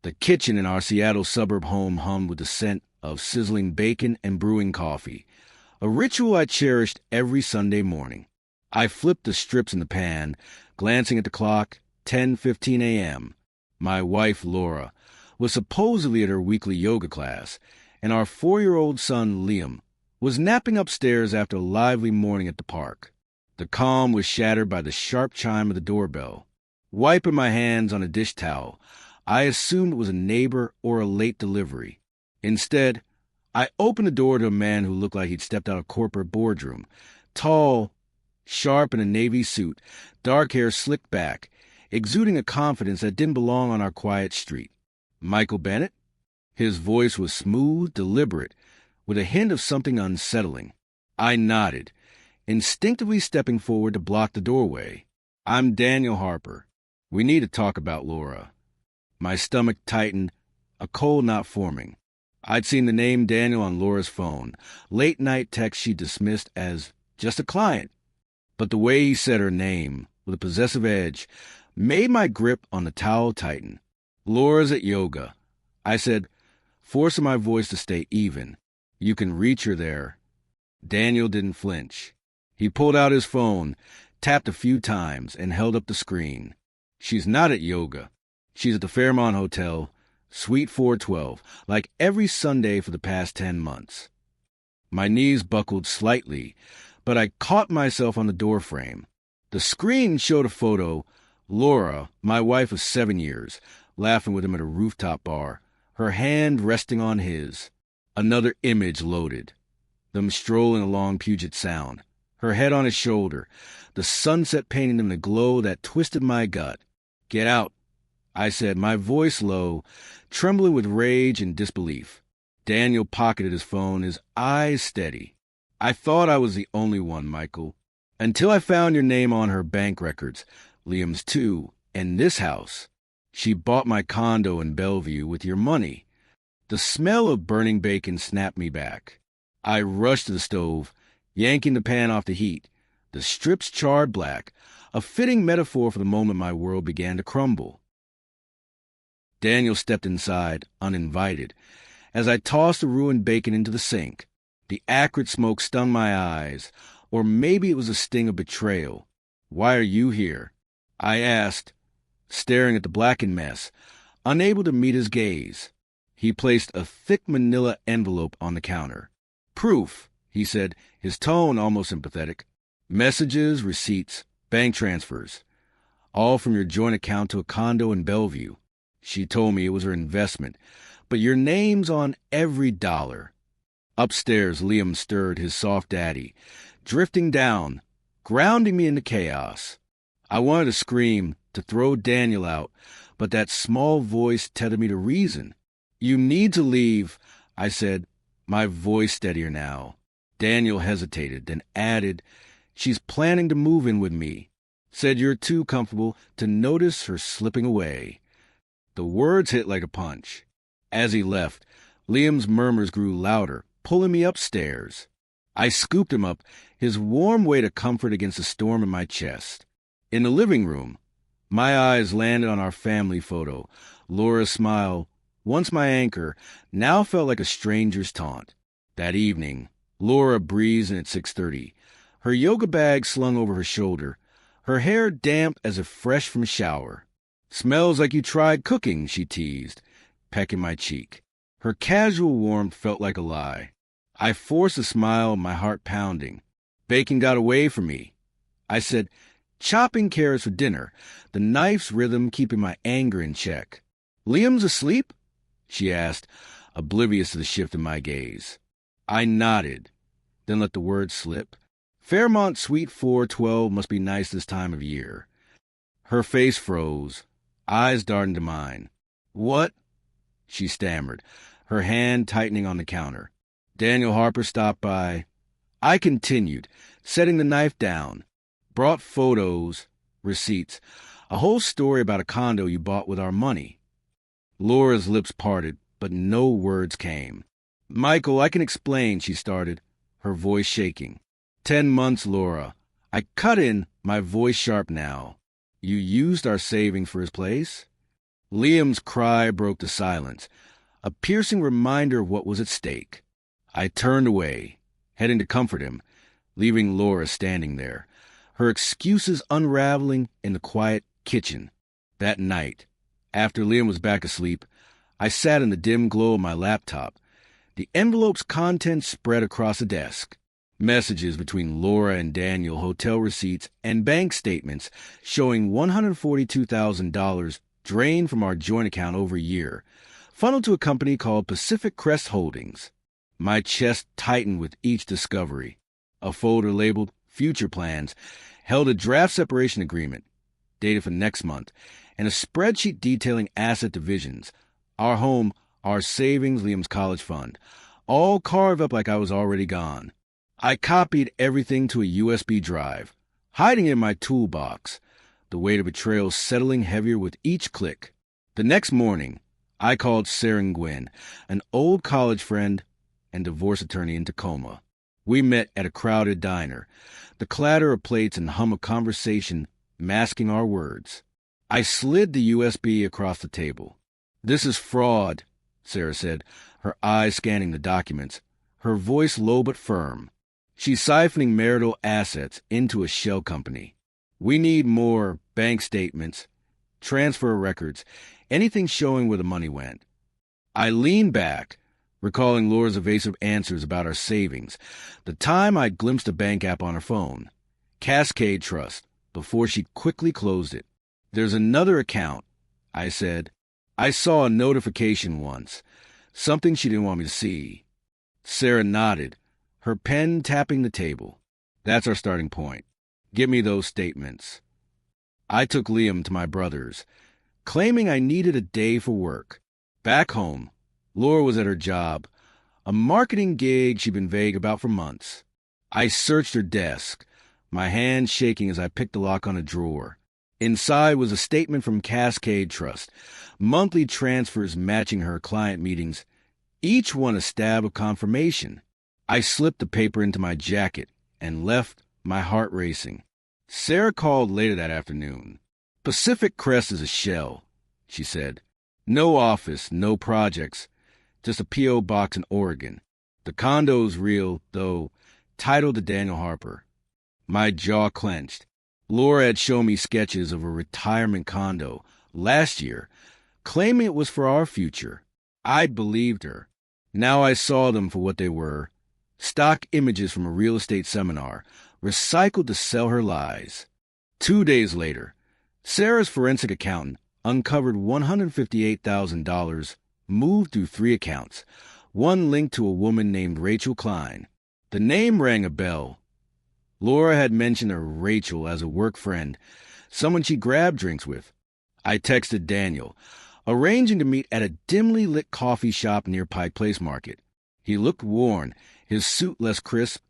The kitchen in our Seattle suburb home hummed with the scent of sizzling bacon and brewing coffee, a ritual I cherished every Sunday morning. I flipped the strips in the pan, glancing at the clock, 10:15 a.m. My wife, Laura, was supposedly at her weekly yoga class, and our 4-year-old son, Liam, was napping upstairs after a lively morning at the park. The calm was shattered by the sharp chime of the doorbell. Wiping my hands on a dish towel, I assumed it was a neighbor or a late delivery. Instead, I opened the door to a man who looked like he'd stepped out of a corporate boardroom. Tall, sharp in a navy suit, dark hair slicked back, exuding a confidence that didn't belong on our quiet street. Michael Bennett? His voice was smooth, deliberate, with a hint of something unsettling. I nodded, instinctively stepping forward to block the doorway. I'm Daniel Harper. We need to talk about Laura. My stomach tightened, a cold knot forming. I'd seen the name Daniel on Laura's phone, late-night text she dismissed as just a client. But the way he said her name, with a possessive edge, made my grip on the towel tighten. Laura's at yoga, I said, forcing my voice to stay even. You can reach her there. Daniel didn't flinch. He pulled out his phone, tapped a few times, and held up the screen. She's not at yoga. She's at the Fairmont Hotel, Suite 412, like every Sunday for the past 10 months. My knees buckled slightly, but I caught myself on the doorframe. The screen showed a photo, Laura, my wife of 7 years, laughing with him at a rooftop bar, her hand resting on his. Another image loaded. Them strolling along Puget Sound, her head on his shoulder, the sunset painting in the glow that twisted my gut. Get out, I said, my voice low, trembling with rage and disbelief. Daniel pocketed his phone, his eyes steady. I thought I was the only one, Michael, until I found your name on her bank records, Liam's too, and this house. She bought my condo in Bellevue with your money. The smell of burning bacon snapped me back. I rushed to the stove, yanking the pan off the heat. The strips charred black, a fitting metaphor for the moment my world began to crumble. Daniel stepped inside, uninvited. As I tossed the ruined bacon into the sink, the acrid smoke stung my eyes, or maybe it was a sting of betrayal. Why are you here? I asked, staring at the blackened mess, unable to meet his gaze. He placed a thick manila envelope on the counter. Proof, he said, his tone almost sympathetic. Messages, receipts, bank transfers. All from your joint account to a condo in Bellevue. She told me it was her investment, but your name's on every dollar. Upstairs, Liam stirred his soft daddy, drifting down, grounding me into chaos. I wanted to scream, to throw Daniel out, but that small voice tethered me to reason. You need to leave, I said, my voice steadier now. Daniel hesitated, then added, she's planning to move in with me. Said you're too comfortable to notice her slipping away. The words hit like a punch. As he left, Liam's murmurs grew louder, pulling me upstairs. I scooped him up, his warm weight of comfort against the storm in my chest. In the living room, my eyes landed on our family photo. Laura's smile, once my anchor, now felt like a stranger's taunt. That evening, Laura breezed in at 6:30, her yoga bag slung over her shoulder, her hair damp as if fresh from a shower. Smells like you tried cooking, she teased, pecking my cheek. Her casual warmth felt like a lie. I forced a smile, my heart pounding. Bacon got away from me. I said, chopping carrots for dinner, the knife's rhythm keeping my anger in check. Liam's asleep? She asked, oblivious to the shift in my gaze. I nodded, then let the words slip. Fairmont Suite 412 must be nice this time of year. Her face froze, eyes darted into mine. What? She stammered, her hand tightening on the counter. Daniel Harper stopped by. I continued, setting the knife down. Brought photos, receipts, a whole story about a condo you bought with our money. Laura's lips parted, but no words came. Michael, I can explain, she started, her voice shaking. 10 months, Laura. I cut in, my voice sharp now. You used our savings for his place? Liam's cry broke the silence, a piercing reminder of what was at stake. I turned away, heading to comfort him, leaving Laura standing there, her excuses unraveling in the quiet kitchen. That night, after Liam was back asleep, I sat in the dim glow of my laptop. The envelope's contents spread across the desk. Messages between Laura and Daniel, hotel receipts, and bank statements showing $142,000 drained from our joint account over a year, funneled to a company called Pacific Crest Holdings. My chest tightened with each discovery. A folder labeled Future Plans held a draft separation agreement, dated for next month, and a spreadsheet detailing asset divisions, our home, our savings, Liam's college fund, all carved up like I was already gone. I copied everything to a USB drive, hiding it in my toolbox, the weight of betrayal settling heavier with each click. The next morning, I called Sarah Nguyen, an old college friend and divorce attorney in Tacoma. We met at a crowded diner, the clatter of plates and hum of conversation masking our words. I slid the USB across the table. "This is fraud," Sarah said, her eyes scanning the documents, her voice low but firm. "She's siphoning marital assets into a shell company. We need more bank statements, transfer records, anything showing where the money went." I leaned back, recalling Laura's evasive answers about our savings, the time I glimpsed a bank app on her phone, Cascade Trust, before she quickly closed it. "There's another account," I said. "I saw a notification once, something she didn't want me to see." Sarah nodded, her pen tapping the table. "That's our starting point. Give me those statements." I took Liam to my brother's, claiming I needed a day for work. Back home, Laura was at her job, a marketing gig she'd been vague about for months. I searched her desk, my hand shaking as I picked the lock on a drawer. Inside was a statement from Cascade Trust, monthly transfers matching her client meetings, each one a stab of confirmation. I slipped the paper into my jacket and left, my heart racing. Sarah called later that afternoon. "Pacific Crest is a shell," she said. "No office, no projects, just a P.O. box in Oregon. The condo's real, though, titled to Daniel Harper." My jaw clenched. Laura had shown me sketches of a retirement condo last year, claiming it was for our future. I believed her. Now I saw them for what they were, stock images from a real estate seminar, recycled to sell her lies. 2 days later, Sarah's forensic accountant uncovered $158,000 moved through 3 accounts, one linked to a woman named Rachel Klein. The name rang a bell. Laura had mentioned her Rachel as a work friend, someone she grabbed drinks with. I texted Daniel, arranging to meet at a dimly lit coffee shop near Pike Place Market. He looked worn, his suit less crisp,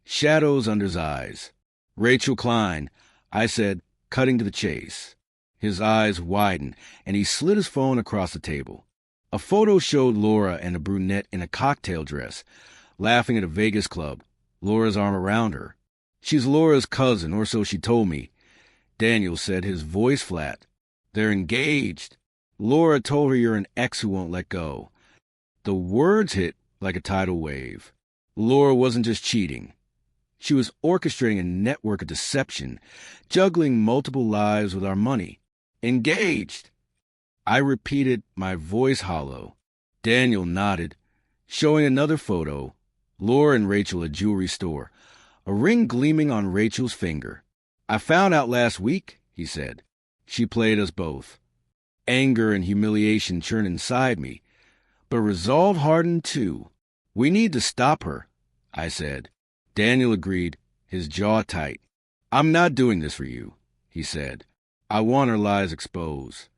shadows under his eyes. "Rachel Klein," I said, cutting to the chase. His eyes widened, and he slid his phone across the table. A photo showed Laura and a brunette in a cocktail dress, laughing at a Vegas club, Laura's arm around her. "She's Laura's cousin, or so she told me," Daniel said, his voice flat. "They're engaged. Laura told her you're an ex who won't let go." The words hit like a tidal wave. Laura wasn't just cheating. She was orchestrating a network of deception, juggling multiple lives with our money. "Engaged!" I repeated, my voice hollow. Daniel nodded, showing another photo. Laura and Rachel at a jewelry store, a ring gleaming on Rachel's finger. "I found out last week," he said. She played us both. Anger and humiliation churned inside me, but resolve hardened too. "We need to stop her," I said. Daniel agreed, his jaw tight. "I'm not doing this for you," he said. "I want her lies exposed."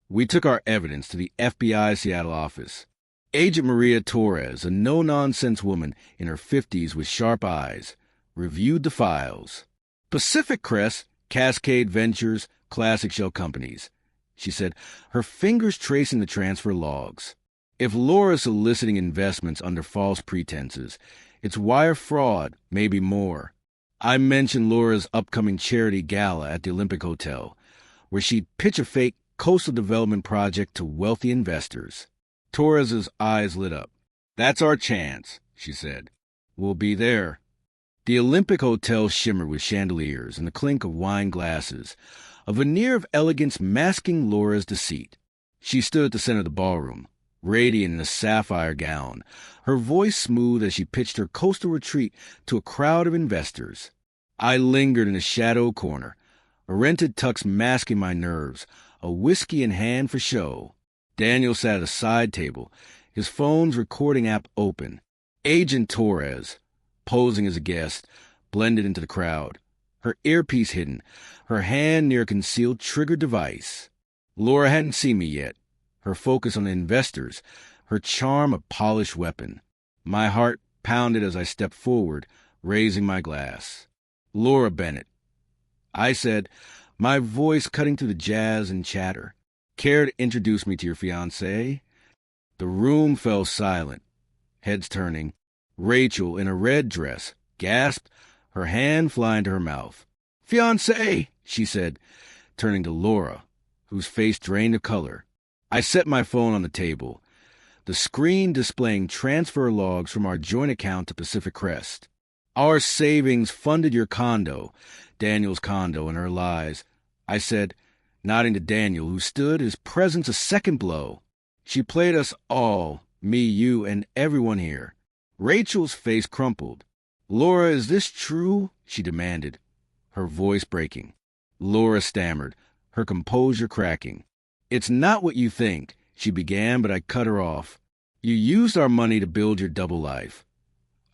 We took our evidence to the FBI Seattle office. Agent Maria Torres, a no-nonsense woman in her 50s with sharp eyes, reviewed the files. "Pacific Crest, Cascade Ventures, Classic Shell Companies," she said, her fingers tracing the transfer logs. "If Laura's soliciting investments under false pretenses, it's wire fraud, maybe more." I mentioned Laura's upcoming charity gala at the Olympic Hotel, where she'd pitch a fake coastal development project to wealthy investors. Torres's eyes lit up. That's our chance, she said. We'll be there. The Olympic Hotel shimmered with chandeliers and the clink of wine glasses, a veneer of elegance masking Laura's deceit. She stood at the center of the ballroom, radiant in a sapphire gown, her voice smooth as she pitched her coastal retreat to a crowd of investors. I lingered in a shadow corner, a rented tux masking my nerves, a whiskey in hand for show. Daniel sat at a side table, his phone's recording app open. Agent Torres, posing as a guest, blended into the crowd, her earpiece hidden, her hand near a concealed trigger device. Laura hadn't seen me yet, her focus on the investors, her charm a polished weapon. My heart pounded as I stepped forward, raising my glass. Laura Bennett, I said, my voice cutting through the jazz and chatter. Care to introduce me to your fiancé? The room fell silent, heads turning. Rachel, in a red dress, gasped, her hand flying to her mouth. Fiancé, she said, turning to Laura, whose face drained of color. I set my phone on the table, the screen displaying transfer logs from our joint account to Pacific Crest. Our savings funded your condo, Daniel's condo, and her lies, I said, nodding to Daniel, who stood, his presence a second blow. She played us all, me, you, and everyone here. Rachel's face crumpled. Laura, is this true? She demanded, her voice breaking. Laura stammered, her composure cracking. It's not what you think, she began, but I cut her off. You used our money to build your double life.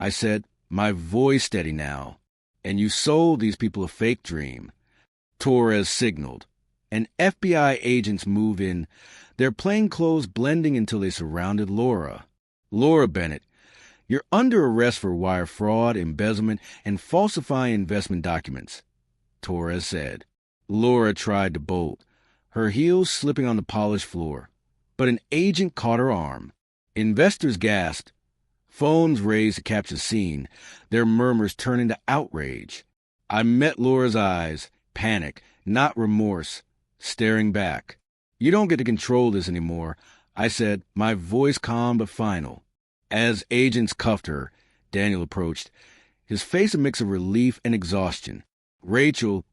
I said, my voice steady now. And you sold these people a fake dream. Torres signaled, and FBI agents move in, their plainclothes blending until they surrounded Laura. Laura Bennett, you're under arrest for wire fraud, embezzlement, and falsifying investment documents, Torres said. Laura tried to bolt, her heels slipping on the polished floor, but an agent caught her arm. Investors gasped. Phones raised to capture the scene, their murmurs turning to outrage. I met Laura's eyes, panic, not remorse, staring back. You don't get to control this anymore, I said, my voice calm but final. As agents cuffed her, Daniel approached, his face a mix of relief and exhaustion. Rachel,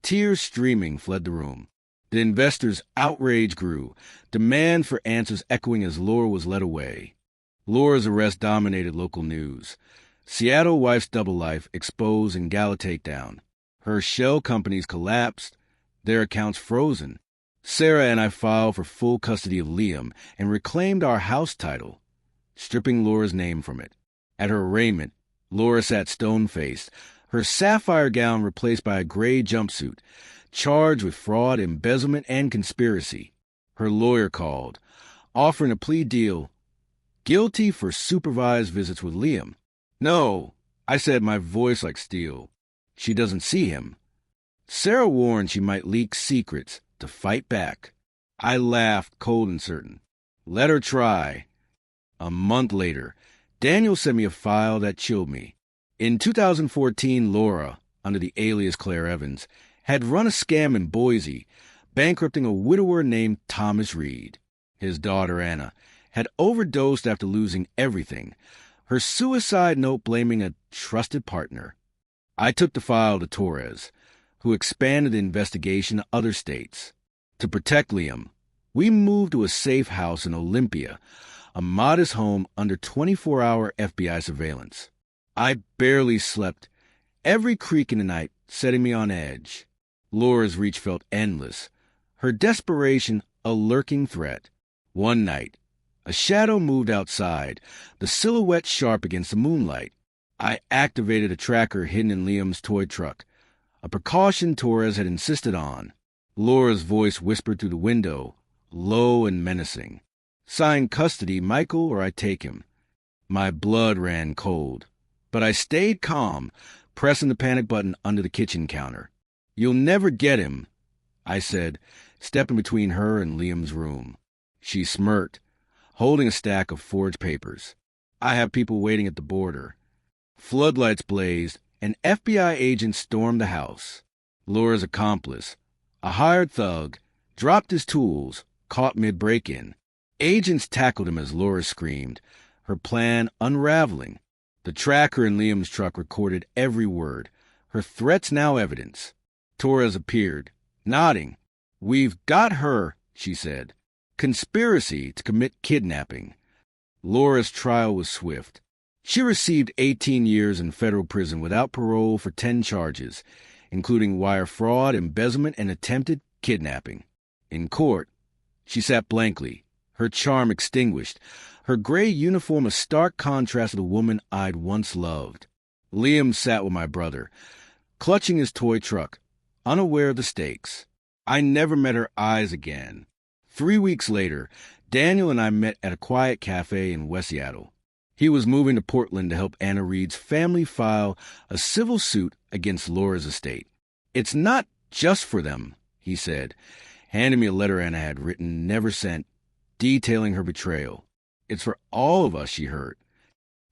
tears streaming, fled the room. The investors' outrage grew, demand for answers echoing as Laura was led away. Laura's arrest dominated local news. Seattle wife's double life exposed in gala takedown. Her shell companies collapsed, their accounts frozen. Sarah and I filed for full custody of Liam and reclaimed our house title, stripping Laura's name from it. At her arraignment, Laura sat stone-faced, her sapphire gown replaced by a gray jumpsuit, charged with fraud, embezzlement, and conspiracy. Her lawyer called, offering a plea deal, guilty for supervised visits with Liam. No, I said, my voice like steel. She doesn't see him. Sarah warned she might leak secrets to fight back. I laughed, cold and certain. Let her try. A month later, Daniel sent me a file that chilled me. In 2014, Laura, under the alias Claire Evans, had run a scam in Boise, bankrupting a widower named Thomas Reed. His daughter, Anna, had overdosed after losing everything, her suicide note blaming a trusted partner. I took the file to Torres, who expanded the investigation to other states. To protect Liam, we moved to a safe house in Olympia, a modest home under 24-hour FBI surveillance. I barely slept, every creak in the night setting me on edge. Laura's reach felt endless, her desperation a lurking threat. One night, a shadow moved outside, the silhouette sharp against the moonlight. I activated a tracker hidden in Liam's toy truck, a precaution Torres had insisted on. Laura's voice whispered through the window, low and menacing. Sign custody, Michael, or I take him. My blood ran cold, but I stayed calm, pressing the panic button under the kitchen counter. You'll never get him, I said, stepping between her and Liam's room. She smirked, holding a stack of forged papers. I have people waiting at the border. Floodlights blazed, and FBI agents stormed the house. Laura's accomplice, a hired thug, dropped his tools, caught mid-break-in. Agents tackled him as Laura screamed, her plan unraveling. The tracker in Liam's truck recorded every word, her threats now evidence. Torres appeared, nodding. "We've got her," she said. "Conspiracy to commit kidnapping." Laura's trial was swift. She received 18 years in federal prison without parole for 10 charges, including wire fraud, embezzlement, and attempted kidnapping. In court, she sat blankly, her charm extinguished, her gray uniform a stark contrast to the woman I'd once loved. Liam sat with my brother, clutching his toy truck, unaware of the stakes. I never met her eyes again. 3 weeks later, Daniel and I met at a quiet cafe in West Seattle. He was moving to Portland to help Anna Reed's family file a civil suit against Laura's estate. "It's not just for them," he said, handing me a letter Anna had written, never sent, detailing her betrayal. "It's for all of us," she hurt.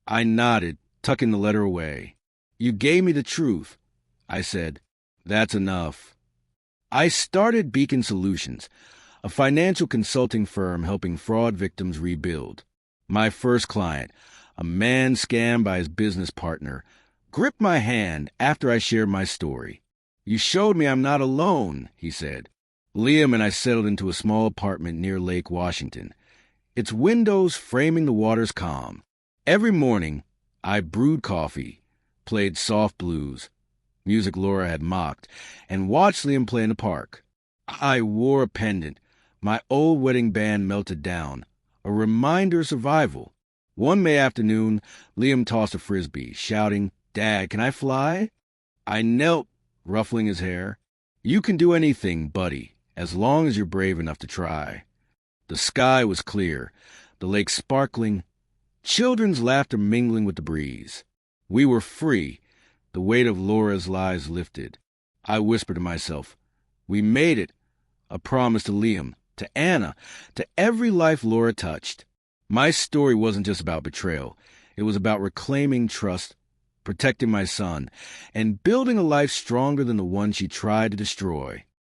I nodded, tucking the letter away. "You gave me the truth," I said. "That's enough." I started Beacon Solutions, a financial consulting firm helping fraud victims rebuild. My first client, a man scammed by his business partner, gripped my hand after I shared my story. "You showed me I'm not alone," he said. Liam and I settled into a small apartment near Lake Washington, its windows framing the water's calm. Every morning, I brewed coffee, played soft blues, music Laura had mocked, and watched Liam play in the park. I wore a pendant. My old wedding band melted down, a reminder of survival. One May afternoon, Liam tossed a frisbee, shouting, "Dad, can I fly?" I knelt, ruffling his hair. "You can do anything, buddy, as long as you're brave enough to try." The sky was clear, the lake sparkling, children's laughter mingling with the breeze. We were free, the weight of Laura's lies lifted. I whispered to myself, "We made it," a promise to Liam, to Anna, to every life Laura touched. My story wasn't just about betrayal. It was about reclaiming trust, protecting my son, and building a life stronger than the one she tried to destroy.